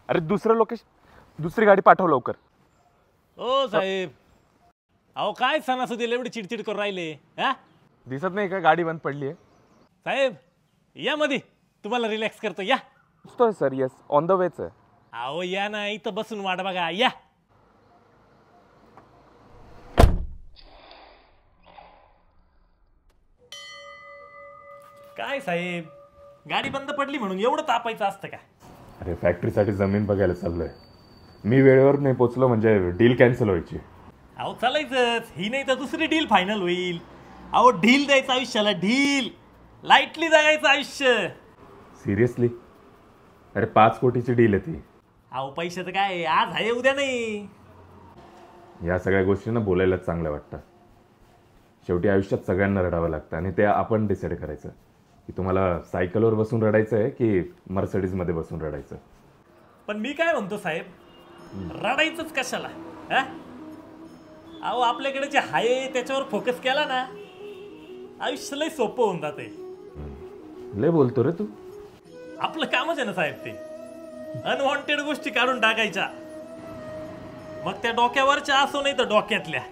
अरे दुसरं लोकेशन, दुसरी गाडी पाठव लवकर. ओ साहेब, अहो काय सणासुदीला एवढी चिडचिड करून राहिले हा? दिसत नाही का गाडी बंद पडली आहे? साहेब या मध्ये, तुम्हाला रिलॅक्स करतो या. पोचतोय सर, येस ऑन द वेच आहे. अहो या ना, इथं बसून वाट बघा या. काय साहेब, गाडी बंद पडली म्हणून एवढं तापायचं असतं का? अरे फॅक्टरीसाठी जमीन बघायला चाललोय. मी वेळेवर नाही पोचलो म्हणजे डील कॅन्सल व्हायची. अहो चालायचंच, ही नाही तर दुसरी डील फायनल होईल. अहो ढील द्यायचं आयुष्याला, ढील. लाईटली जगायचं आयुष्य. सिरियसली? अरे 5 कोटीची डील आहे ती. अहो पैशाचं काय, आज आहे उद्या नाही. या सगळ्या गोष्टींना बोलायलाच चांगलं वाटतं. शेवटी आयुष्यात सगळ्यांना रडावं लागतं आणि ते आपण डिसाईड करायचं की तुम्हाला सायकलवर बसून रडायचं आहे की मर्सिडीजमध्ये बसून रडायचं. पण मी काय म्हणतो साहेब, रडायचंच कशाला हा? अहो आपल्याकडे जे आहे त्याच्यावर फोकस केला ना, आयुष्य लय सोपं होऊन जाते. लय बोलतो रे तू. आपलं कामच आहे ना साहेब ते, अनवॉन्टेड गोष्टी काढून टाकायच्या. मग त्या डोक्यावरच्या असो नाही तर डोक्यातल्या.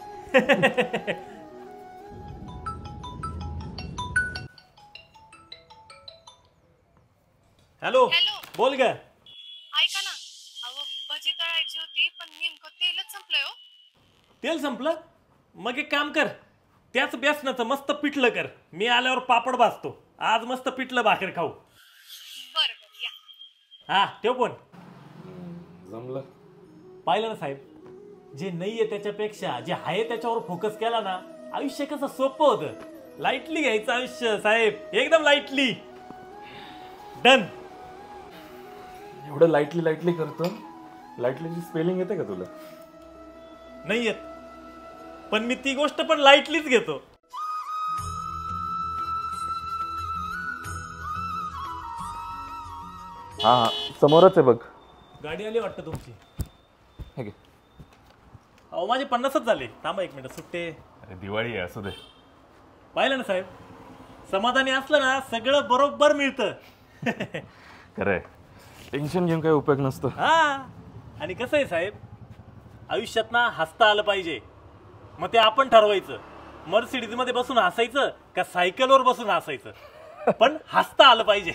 हॅलो, बोल ग. ऐका ना, अहो भजी तळायची होती पण नेमकं तेलच संपलंय हो. तेल संपलं? मग एक काम कर, त्याच बेसनाचं मस्त पिठलं कर. मी आल्यावर पापड भाजतो. आज मस्त पिठलं भाकर खाऊ. बरं बरं या. हा ठेव फोन. जमलं. पाहिलं ना साहेब, जे नाहीये त्याच्यापेक्षा जे आहे त्याच्यावर फोकस केला ना, आयुष्य कसं सोपं होतं. लाईटली घ्यायचं आयुष्य साहेब, एकदम लाईटली. डन. एवढं लाईटली करतो. लाईटलीची स्पेलिंग येते का तुला? नाही येत, पण मी ती गोष्ट पण लाईटलीच घेतो. हा हा, समोरच आहे बघ. गाडी आली वाटतं तुमची. हे घे. अहो माझे 50च झाले. थांबा 1 मिनिट, सुट्टे. अरे दिवाळी आहे, असू दे. पाहिलं ना साहेब, समाधानी असलं ना सगळं बरोबर मिळतं. खरंय, टेन्शन घेऊन काही उपयोग नसतो. हा, आणि कसं आहे साहेब, आयुष्यात ना हसता आलं पाहिजे. मग ते आपण ठरवायचं, मर्सिडीज मध्ये बसून हसायचं का सायकलवर बसून हसायचं, पण हसता आलं पाहिजे.